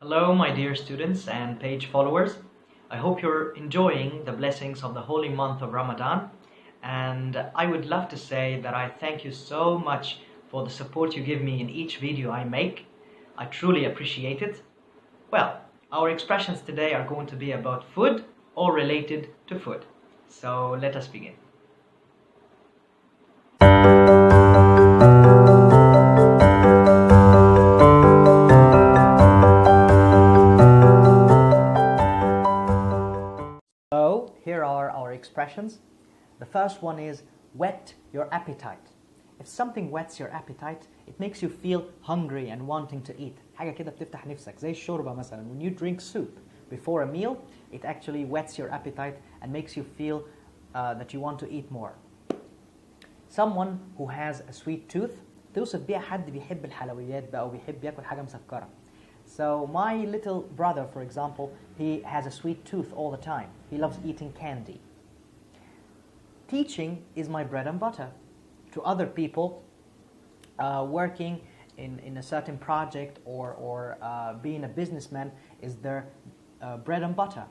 Hello, my dear students and page followers. I hope you're enjoying the blessings of the holy month of Ramadan. And I would love to say that I thank you so much for the support you give me in each video I make. I truly appreciate it. Well, our expressions today are going to be about food or related to food. So let us begin. So here are our expressions. The first one is whet your appetite. If something whets your appetite, it makes you feel hungry and wanting to eat. حاجة كده بتفتح نفسك زي الشوربة مثلا. When you drink soup before a meal, it actually whets your appetite and makes you feel that you want to eat more. Someone who has a sweet tooth, توصف بيها حد بيحب الحلويات بقى وبيحب ياكل حاجة مسكرة. So my little brother, for example, he has a sweet tooth all the time. He loves eating candy. Teaching is my bread and butter. To other people, working in a certain project or being a businessman is their bread and butter.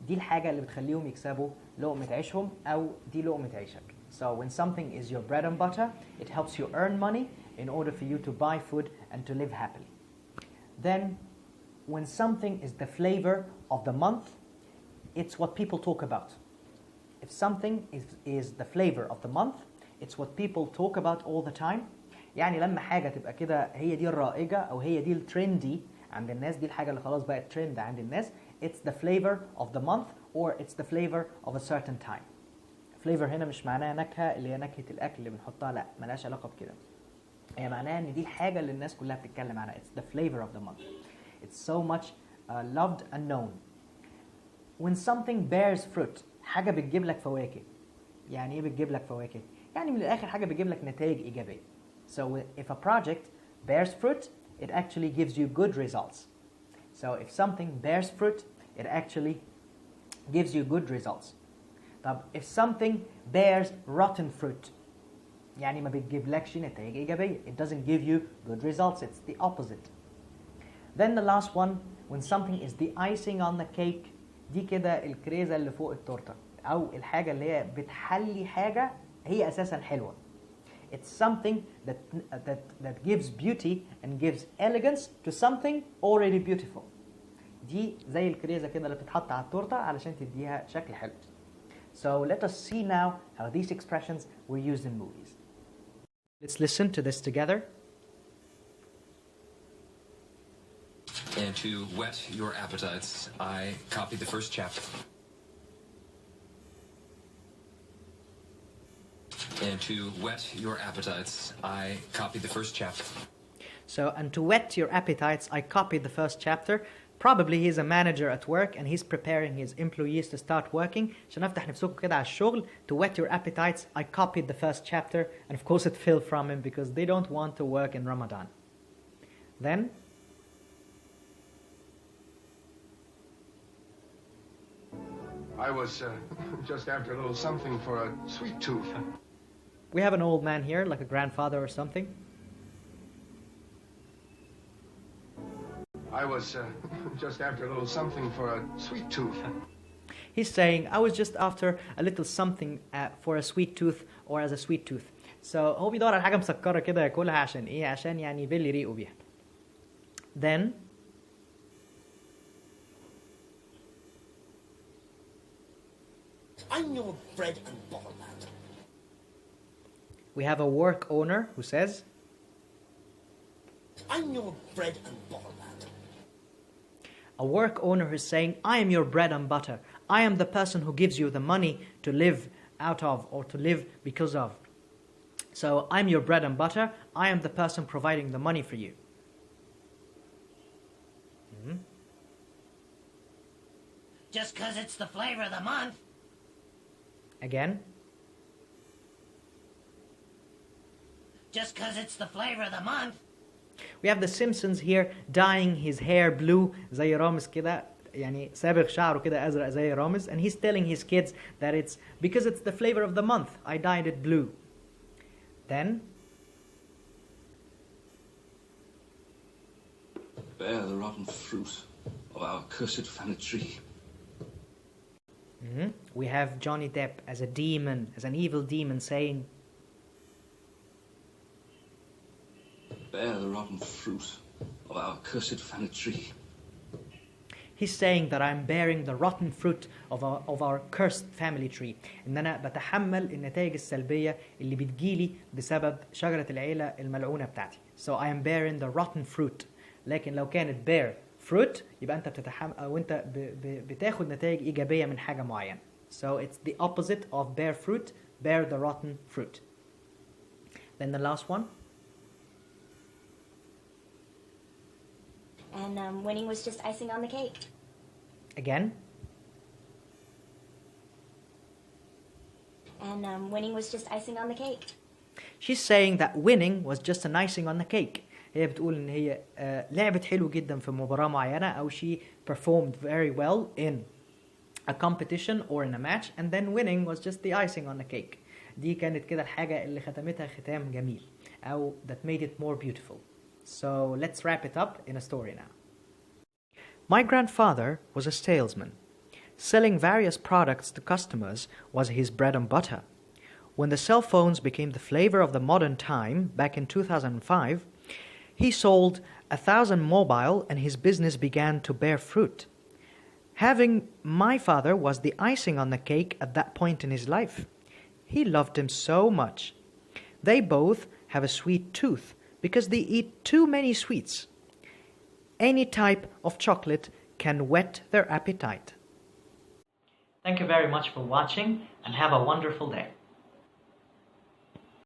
دي الحاجة اللي بتخليهم يكسبوا لقمة عيشهم أو دي لقمة عيشك. So when something is your bread and butter, it helps you earn money in order for you to buy food and to live happily. Then, when something is the flavor of the month, it's what people talk about. If something is the flavor of the month, it's what people talk about all the time. يعني لما حاجة تبقى كده هي دي الرائجة أو هي دي الترندي عند الناس، دي الحاجة اللي خلاص بقت ترند عند الناس, it's the flavor of the month or it's the flavor of a certain time. flavor هنا مش معناها نكهة اللي هي نكهة الأكل اللي بنحطها، لا ملهاش علاقة بكده. هي معناها ان دي الحاجة اللي الناس كلها بتتكلم عنها. It's the flavor of the month. It's so much loved and known. When something bears fruit, حاجة بتجيب لك فواكه. يعني ايه بتجيب لك فواكه؟ يعني من الآخر حاجة بتجيب لك نتائج إيجابية. So if a project bears fruit, it actually gives you good results. So if something bears fruit, it actually gives you good results. طب if something bears rotten fruit, يعني ما بتجيبلكش نتائج إيجابية. It doesn't give you good results. It's the opposite. Then the last one, when something is the icing on the cake, دي كده الكريزة اللي فوق التورتة أو الحاجة اللي هي بتحلي حاجة هي أساسا حلوة. It's something that gives beauty and gives elegance to something already beautiful. دي زي الكريزة كده اللي بتتحط على التورتة علشان تديها شكل حلو. So let us see now how these expressions were used in movies. Let's listen to this together. And to whet your appetites, I copied the first chapter. And to whet your appetites, I copied the first chapter. So, and to whet your appetites, I copied the first chapter. Probably he's a manager at work and he's preparing his employees to start working. عشان افتح نفسكم كده على الشغل. To whet your appetites, I copied the first chapter, and of course it fell from him because they don't want to work in Ramadan. Then I was just after a little something for a sweet tooth. we have an old man here, like a grandfather or something. I was just after a little something for a sweet tooth. He's saying, I was just after a little something for a sweet tooth or as a sweet tooth. So هو بيدور على حاجة مسكرة كده ياكلها عشان إيه؟ عشان يعني يبلي ريقه بيها. Then I'm your bread and butter lad. we have a work owner who says, I'm your bread and butter lad. a work owner is saying, I am your bread and butter. I am the person who gives you the money to live out of or to live because of. So I'm your bread and butter. I am the person providing the money for you. Just 'cause it's the flavor of the month. Again. Just 'cause it's the flavor of the month. We have the Simpsons here dyeing his hair blue زي رامز كده يعني صابغ شعره كده أزرق زي رامز, and he's telling his kids that it's because it's the flavor of the month I dyed it blue. Then Bear the rotten fruit. our cursed family tree. We have Johnny Depp as a demon, as an evil demon, saying, Bear the rotten fruit of our cursed family tree. he's saying that I'm bearing the rotten fruit of our cursed family tree. إن أنا بتحمل النتائج السلبية اللي بتجيلي بسبب شجرة العيلة الملعونة بتاعتي. So I am bearing the rotten fruit. لكن لو كانت bear fruit يبقى أنت بتتحمل أو أنت بتاخد نتائج إيجابية من حاجة معينة. So it's the opposite of bear fruit, bear the rotten fruit. Then the last one. And winning was just icing on the cake. Again. And winning was just icing on the cake. She's saying that winning was just an icing on the cake. هي بتقول إن هي لعبت حلو جدا في مباراة معينة أو she performed very well in a competition or in a match and then winning was just the icing on the cake. دي كانت كده الحاجة اللي ختمتها ختام جميل أو that made it more beautiful. So let's wrap it up in a story now. My grandfather was a salesman. Selling various products to customers was his bread and butter. When the cell phones became the flavor of the modern time back in 2005, he sold 1,000 mobile and his business began to bear fruit. Having my father was the icing on the cake at that point in his life. He loved him so much. They both have a sweet tooth because they eat too many sweets. Any type of chocolate can whet their appetite. Thank you very much for watching and have a wonderful day.